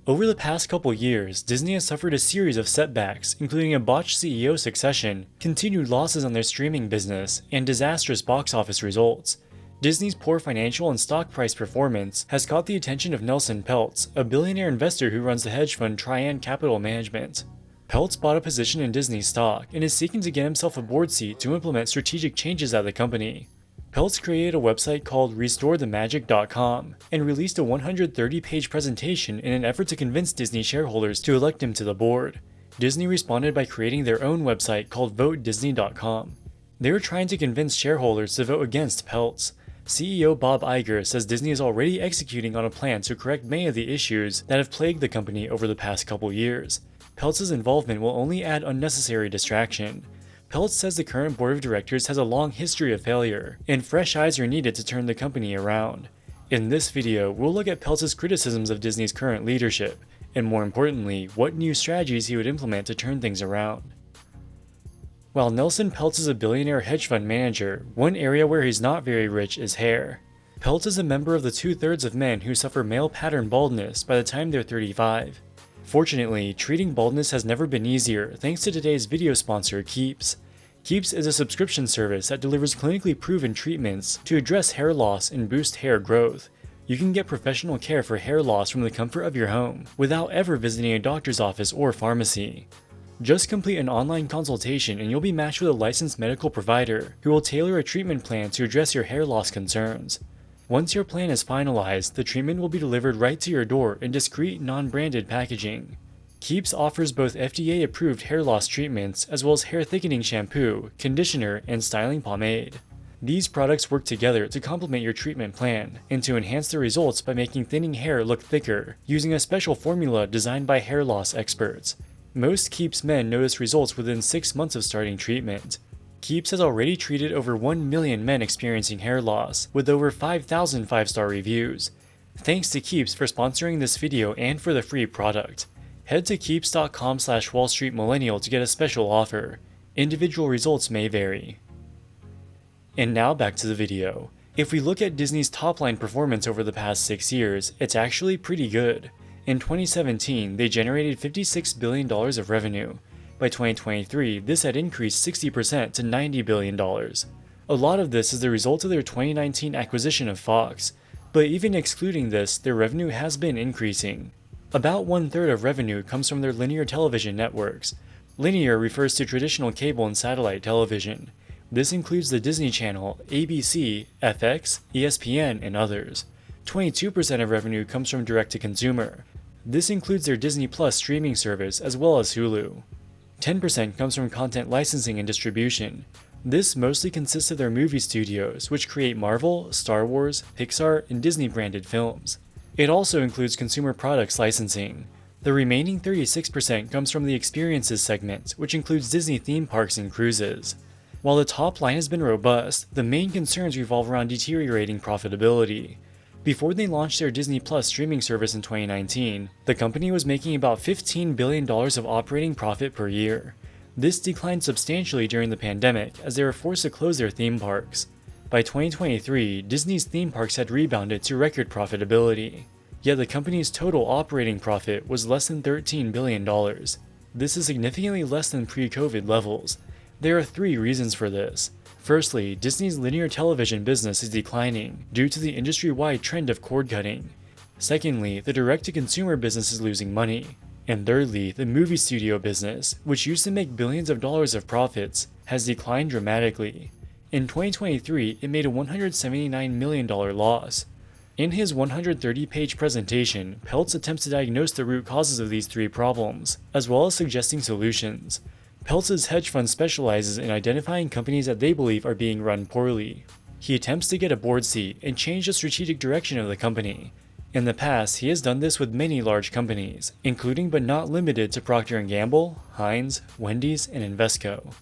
Over the past couple years, Disney has suffered a series of setbacks, including a botched CEO succession, continued losses on their streaming business, and disastrous box office results. Disney's poor financial and stock price performance has caught the attention of Nelson Peltz, a billionaire investor who runs the hedge fund Trian Capital Management. Peltz bought a position in Disney stock and is seeking to get himself a board seat to implement strategic changes at the company. Peltz created a website called RestoreTheMagic.com and released a 130-page presentation in an effort to convince Disney shareholders to elect him to the board. Disney responded by creating their own website called VoteDisney.com. They were trying to convince shareholders to vote against Peltz. CEO Bob Iger says Disney is already executing on a plan to correct many of the issues that have plagued the company over the past couple years. Peltz's involvement will only add unnecessary distraction. Peltz says the current board of directors has a long history of failure, and fresh eyes are needed to turn the company around. In this video, we'll look at Peltz's criticisms of Disney's current leadership, and more importantly, what new strategies he would implement to turn things around. While Nelson Peltz is a billionaire hedge fund manager, one area where he's not very rich is hair. Peltz is a member of the 2/3 of men who suffer male pattern baldness by the time they're 35. Fortunately, treating baldness has never been easier thanks to today's video sponsor, Keeps. Keeps is a subscription service that delivers clinically proven treatments to address hair loss and boost hair growth. You can get professional care for hair loss from the comfort of your home without ever visiting a doctor's office or pharmacy. Just complete an online consultation and you'll be matched with a licensed medical provider who will tailor a treatment plan to address your hair loss concerns. Once your plan is finalized, the treatment will be delivered right to your door in discreet, non-branded packaging. Keeps offers both FDA-approved hair loss treatments as well as hair thickening shampoo, conditioner, and styling pomade. These products work together to complement your treatment plan and to enhance the results by making thinning hair look thicker using a special formula designed by hair loss experts. Most Keeps men notice results within 6 months of starting treatment. Keeps has already treated over 1 million men experiencing hair loss, with over 5,000 5-star reviews. Thanks to Keeps for sponsoring this video and for the free product. Head to keeps.com/WallStreetMillennial to get a special offer. Individual results may vary. And now back to the video. If we look at Disney's top-line performance over the past 6 years, it's actually pretty good. In 2017, they generated $56 billion of revenue. By 2023, this had increased 60% to $90 billion. A lot of this is the result of their 2019 acquisition of Fox, but even excluding this, their revenue has been increasing. About 1/3 of revenue comes from their linear television networks. Linear refers to traditional cable and satellite television. This includes the Disney Channel, ABC, FX, ESPN, and others. 22% of revenue comes from direct-to-consumer. This includes their Disney Plus streaming service as well as Hulu. 10% comes from content licensing and distribution. This mostly consists of their movie studios, which create Marvel, Star Wars, Pixar, and Disney-branded films. It also includes consumer products licensing. The remaining 36% comes from the experiences segment, which includes Disney theme parks and cruises. While the top line has been robust, the main concerns revolve around deteriorating profitability. Before they launched their Disney Plus streaming service in 2019, the company was making about $15 billion of operating profit per year. This declined substantially during the pandemic as they were forced to close their theme parks. By 2023, Disney's theme parks had rebounded to record profitability. Yet the company's total operating profit was less than $13 billion. This is significantly less than pre-COVID levels. There are 3 reasons for this. Firstly, Disney's linear television business is declining due to the industry-wide trend of cord cutting. Secondly, the direct-to-consumer business is losing money. And thirdly, the movie studio business, which used to make billions of dollars of profits, has declined dramatically. In 2023, it made a $179 million loss. In his 130-page presentation, Peltz attempts to diagnose the root causes of these 3 problems, as well as suggesting solutions. Peltz's hedge fund specializes in identifying companies that they believe are being run poorly. He attempts to get a board seat and change the strategic direction of the company. In the past, he has done this with many large companies, including but not limited to Procter & Gamble, Heinz, Wendy's, and Invesco.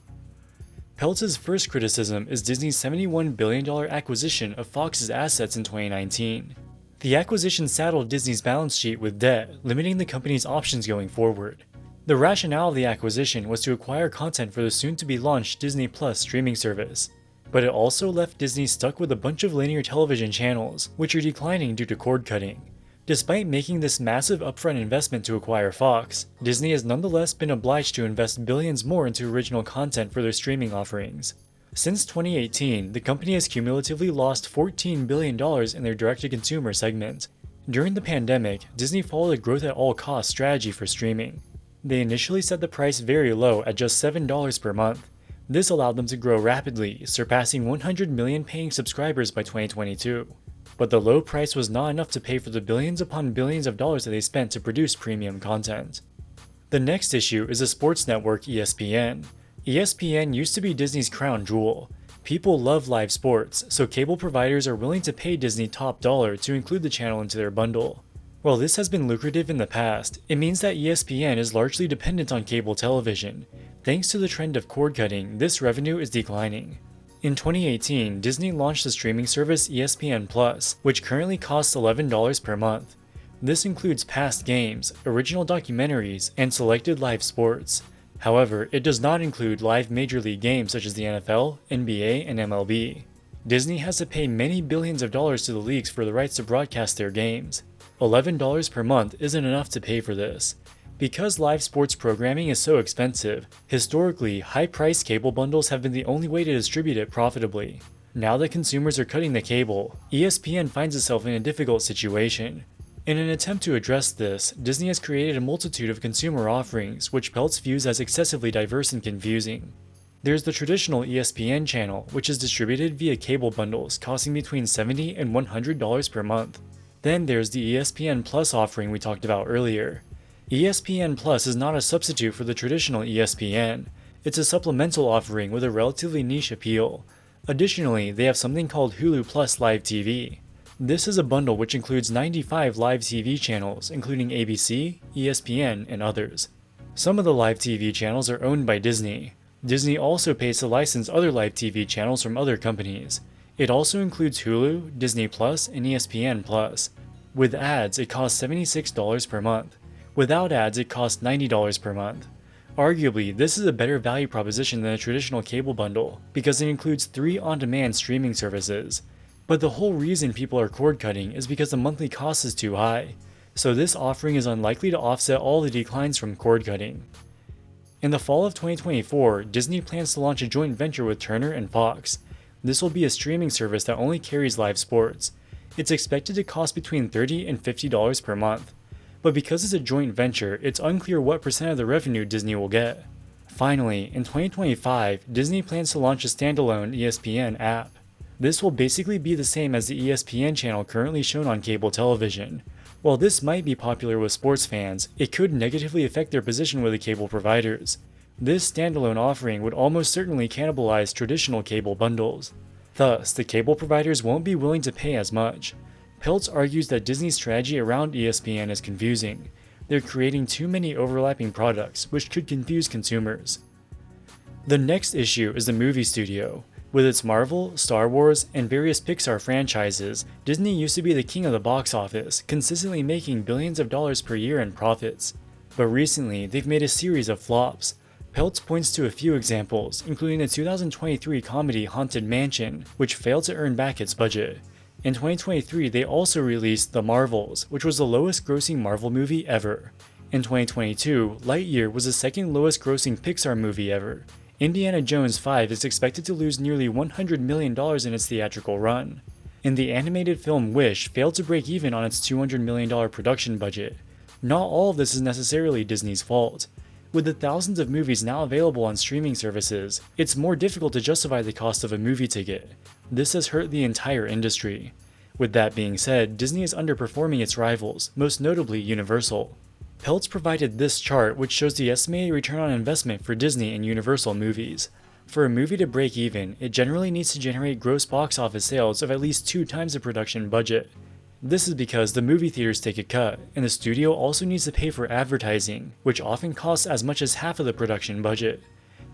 Peltz's first criticism is Disney's $71 billion acquisition of Fox's assets in 2019. The acquisition saddled Disney's balance sheet with debt, limiting the company's options going forward. The rationale of the acquisition was to acquire content for the soon-to-be-launched Disney Plus streaming service. But it also left Disney stuck with a bunch of linear television channels, which are declining due to cord cutting. Despite making this massive upfront investment to acquire Fox, Disney has nonetheless been obliged to invest billions more into original content for their streaming offerings. Since 2018, the company has cumulatively lost $14 billion in their direct-to-consumer segment. During the pandemic, Disney followed a growth-at-all-costs strategy for streaming. They initially set the price very low at just $7 per month. This allowed them to grow rapidly, surpassing 100 million paying subscribers by 2022. But the low price was not enough to pay for the billions upon billions of dollars that they spent to produce premium content. The next issue is the sports network ESPN. ESPN used to be Disney's crown jewel. People love live sports, so cable providers are willing to pay Disney top dollar to include the channel into their bundle. While this has been lucrative in the past, it means that ESPN is largely dependent on cable television. Thanks to the trend of cord cutting, this revenue is declining. In 2018, Disney launched the streaming service ESPN Plus, which currently costs $11 per month. This includes past games, original documentaries, and selected live sports. However, it does not include live Major League games such as the NFL, NBA, and MLB. Disney has to pay many billions of dollars to the leagues for the rights to broadcast their games. $11 per month isn't enough to pay for this. Because live sports programming is so expensive, historically, high-priced cable bundles have been the only way to distribute it profitably. Now that consumers are cutting the cable, ESPN finds itself in a difficult situation. In an attempt to address this, Disney has created a multitude of consumer offerings, which Peltz views as excessively diverse and confusing. There's the traditional ESPN channel, which is distributed via cable bundles costing between $70 and $100 per month. Then there's the ESPN Plus offering we talked about earlier. ESPN Plus is not a substitute for the traditional ESPN. It's a supplemental offering with a relatively niche appeal. Additionally, they have something called Hulu Plus Live TV. This is a bundle which includes 95 live TV channels, including ABC, ESPN, and others. Some of the live TV channels are owned by Disney. Disney also pays to license other live TV channels from other companies. It also includes Hulu, Disney Plus, and ESPN Plus. With ads, it costs $76 per month. Without ads, it costs $90 per month. Arguably, this is a better value proposition than a traditional cable bundle, because it includes 3 on-demand streaming services. But the whole reason people are cord cutting is because the monthly cost is too high, so this offering is unlikely to offset all the declines from cord cutting. In the fall of 2024, Disney plans to launch a joint venture with Turner and Fox. This will be a streaming service that only carries live sports. It's expected to cost between $30 and $50 per month. But because it's a joint venture, it's unclear what percent of the revenue Disney will get. Finally, in 2025, Disney plans to launch a standalone ESPN app. This will basically be the same as the ESPN channel currently shown on cable television. While this might be popular with sports fans, it could negatively affect their position with the cable providers. This standalone offering would almost certainly cannibalize traditional cable bundles. Thus, the cable providers won't be willing to pay as much. Peltz argues that Disney's strategy around ESPN is confusing. They're creating too many overlapping products, which could confuse consumers. The next issue is the movie studio. With its Marvel, Star Wars, and various Pixar franchises, Disney used to be the king of the box office, consistently making billions of dollars per year in profits. But recently, they've made a series of flops. Peltz points to a few examples, including the 2023 comedy Haunted Mansion, which failed to earn back its budget. In 2023, they also released The Marvels, which was the lowest grossing Marvel movie ever. In 2022, Lightyear was the second lowest grossing Pixar movie ever. Indiana Jones 5 is expected to lose nearly $100 million in its theatrical run. And the animated film Wish failed to break even on its $200 million production budget. Not all of this is necessarily Disney's fault. With the thousands of movies now available on streaming services, it's more difficult to justify the cost of a movie ticket. This has hurt the entire industry. With that being said, Disney is underperforming its rivals, most notably Universal. Peltz provided this chart which shows the estimated return on investment for Disney and Universal movies. For a movie to break even, it generally needs to generate gross box office sales of at least 2 times the production budget. This is because the movie theaters take a cut, and the studio also needs to pay for advertising, which often costs as much as half of the production budget.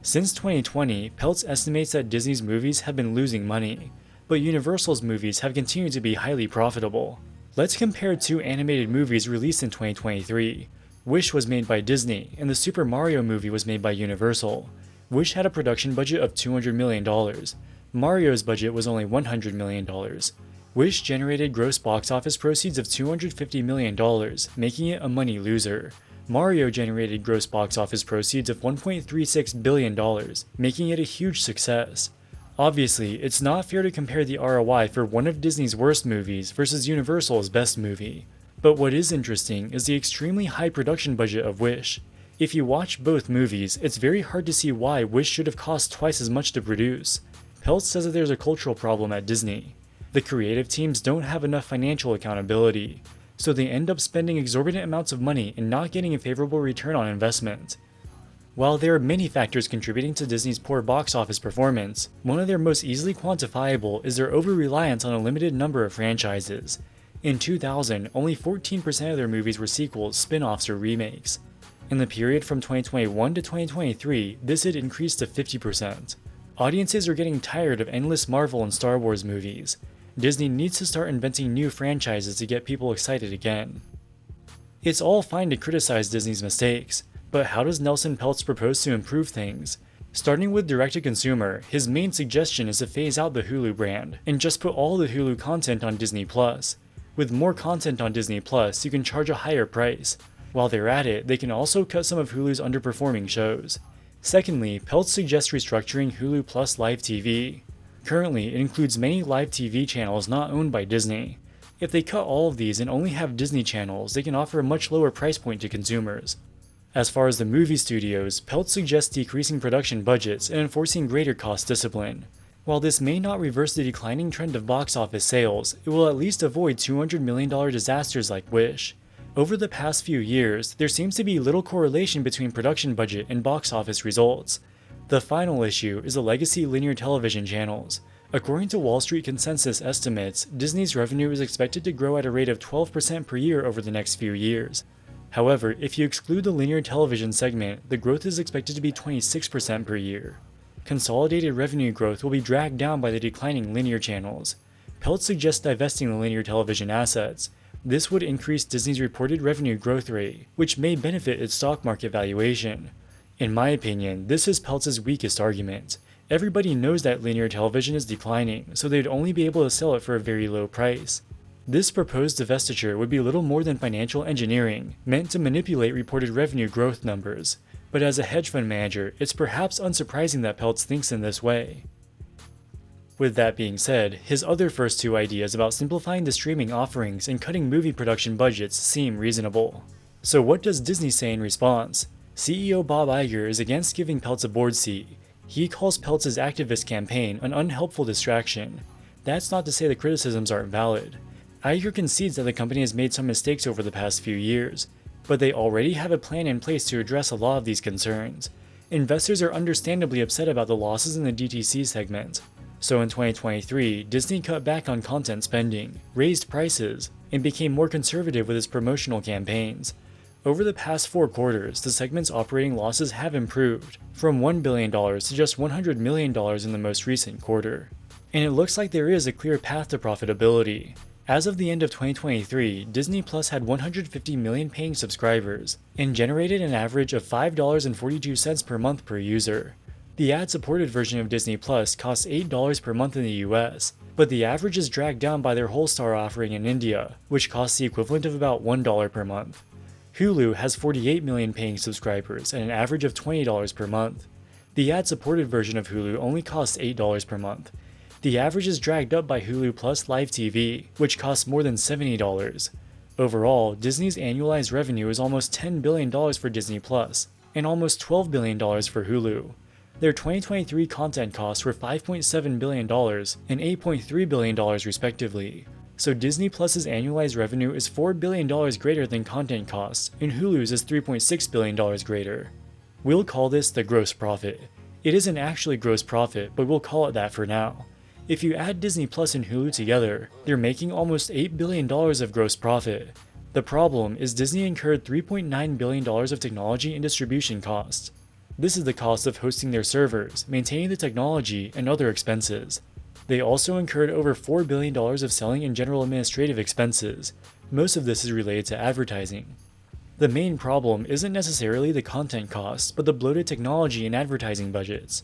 Since 2020, Peltz estimates that Disney's movies have been losing money, but Universal's movies have continued to be highly profitable. Let's compare 2 animated movies released in 2023. Wish was made by Disney, and the Super Mario movie was made by Universal. Wish had a production budget of $200 million. Mario's budget was only $100 million. Wish generated gross box office proceeds of $250 million, making it a money loser. Mario generated gross box office proceeds of $1.36 billion, making it a huge success. Obviously, it's not fair to compare the ROI for one of Disney's worst movies versus Universal's best movie. But what is interesting is the extremely high production budget of Wish. If you watch both movies, it's very hard to see why Wish should have cost twice as much to produce. Peltz says that there's a cultural problem at Disney. The creative teams don't have enough financial accountability, so they end up spending exorbitant amounts of money and not getting a favorable return on investment. While there are many factors contributing to Disney's poor box office performance, one of their most easily quantifiable is their over-reliance on a limited number of franchises. In 2000, only 14% of their movies were sequels, spin-offs, or remakes. In the period from 2021 to 2023, this had increased to 50%. Audiences are getting tired of endless Marvel and Star Wars movies. Disney needs to start inventing new franchises to get people excited again. It's all fine to criticize Disney's mistakes, but how does Nelson Peltz propose to improve things? Starting with direct-to-consumer, his main suggestion is to phase out the Hulu brand, and just put all the Hulu content on Disney+. With more content on Disney+, you can charge a higher price. While they're at it, they can also cut some of Hulu's underperforming shows. Secondly, Peltz suggests restructuring Hulu Plus Live TV. Currently, it includes many live TV channels not owned by Disney. If they cut all of these and only have Disney channels, they can offer a much lower price point to consumers. As far as the movie studios, Peltz suggests decreasing production budgets and enforcing greater cost discipline. While this may not reverse the declining trend of box office sales, it will at least avoid $200 million disasters like Wish. Over the past few years, there seems to be little correlation between production budget and box office results. The final issue is the legacy linear television channels. According to Wall Street consensus estimates, Disney's revenue is expected to grow at a rate of 12% per year over the next few years. However, if you exclude the linear television segment, the growth is expected to be 26% per year. Consolidated revenue growth will be dragged down by the declining linear channels. Peltz suggests divesting the linear television assets. This would increase Disney's reported revenue growth rate, which may benefit its stock market valuation. In my opinion, this is Peltz's weakest argument. Everybody knows that linear television is declining, so they'd only be able to sell it for a very low price. This proposed divestiture would be little more than financial engineering, meant to manipulate reported revenue growth numbers. But as a hedge fund manager, it's perhaps unsurprising that Peltz thinks in this way. With that being said, his other first two ideas about simplifying the streaming offerings and cutting movie production budgets seem reasonable. So what does Disney say in response? CEO Bob Iger is against giving Peltz a board seat. He calls Peltz's activist campaign an unhelpful distraction. That's not to say the criticisms aren't valid. Iger concedes that the company has made some mistakes over the past few years, but they already have a plan in place to address a lot of these concerns. Investors are understandably upset about the losses in the DTC segment. So in 2023, Disney cut back on content spending, raised prices, and became more conservative with its promotional campaigns. Over the past 4 quarters, the segment's operating losses have improved, from $1 billion to just $100 million in the most recent quarter. And it looks like there is a clear path to profitability. As of the end of 2023, Disney Plus had 150 million paying subscribers, and generated an average of $5.42 per month per user. The ad-supported version of Disney Plus costs $8 per month in the US, but the average is dragged down by their whole-star offering in India, which costs the equivalent of about $1 per month. Hulu has 48 million paying subscribers at an average of $20 per month. The ad-supported version of Hulu only costs $8 per month. The average is dragged up by Hulu Plus Live TV, which costs more than $70. Overall, Disney's annualized revenue is almost $10 billion for Disney Plus, and almost $12 billion for Hulu. Their 2023 content costs were $5.7 billion and $8.3 billion respectively. So Disney Plus's annualized revenue is $4 billion greater than content costs, and Hulu's is $3.6 billion greater. We'll call this the gross profit. It isn't actually gross profit, but we'll call it that for now. If you add Disney Plus and Hulu together, they're making almost $8 billion of gross profit. The problem is Disney incurred $3.9 billion of technology and distribution costs. This is the cost of hosting their servers, maintaining the technology, and other expenses. They also incurred over $4 billion of selling and general administrative expenses. Most of this is related to advertising. The main problem isn't necessarily the content costs, but the bloated technology and advertising budgets.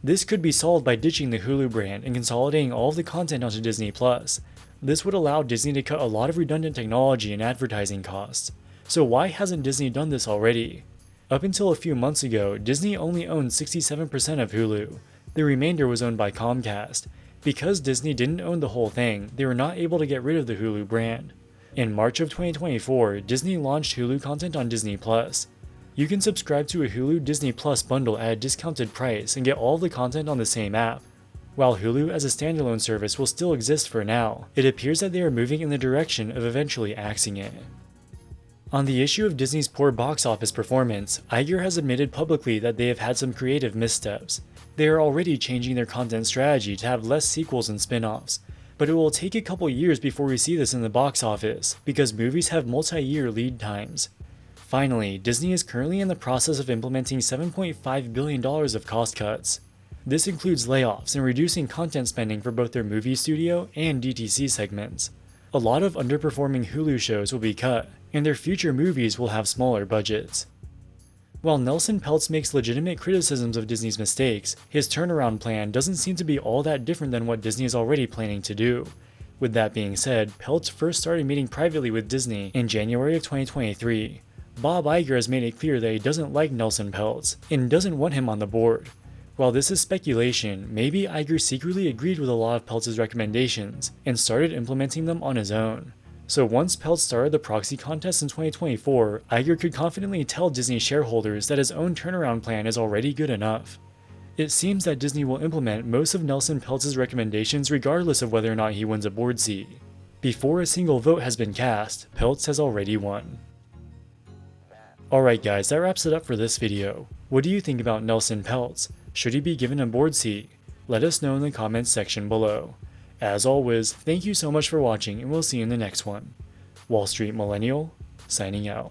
This could be solved by ditching the Hulu brand and consolidating all of the content onto Disney Plus. This would allow Disney to cut a lot of redundant technology and advertising costs. So why hasn't Disney done this already? Up until a few months ago, Disney only owned 67% of Hulu. The remainder was owned by Comcast. Because Disney didn't own the whole thing, they were not able to get rid of the Hulu brand. In March of 2024, Disney launched Hulu content on Disney+. You can subscribe to a Hulu Disney Plus bundle at a discounted price and get all the content on the same app. While Hulu as a standalone service will still exist for now, it appears that they are moving in the direction of eventually axing it. On the issue of Disney's poor box office performance, Iger has admitted publicly that they have had some creative missteps. They are already changing their content strategy to have less sequels and spin-offs, but it will take a couple years before we see this in the box office, because movies have multi-year lead times. Finally, Disney is currently in the process of implementing $7.5 billion of cost cuts. This includes layoffs and reducing content spending for both their movie studio and DTC segments. A lot of underperforming Hulu shows will be cut, and their future movies will have smaller budgets. While Nelson Peltz makes legitimate criticisms of Disney's mistakes, his turnaround plan doesn't seem to be all that different than what Disney is already planning to do. With that being said, Peltz first started meeting privately with Disney in January of 2023. Bob Iger has made it clear that he doesn't like Nelson Peltz and doesn't want him on the board. While this is speculation, maybe Iger secretly agreed with a lot of Peltz's recommendations and started implementing them on his own. So once Peltz started the proxy contest in 2024, Iger could confidently tell Disney shareholders that his own turnaround plan is already good enough. It seems that Disney will implement most of Nelson Peltz's recommendations regardless of whether or not he wins a board seat. Before a single vote has been cast, Peltz has already won. Alright guys, that wraps it up for this video. What do you think about Nelson Peltz? Should he be given a board seat? Let us know in the comments section below. As always, thank you so much for watching and we'll see you in the next one. Wall Street Millennial, signing out.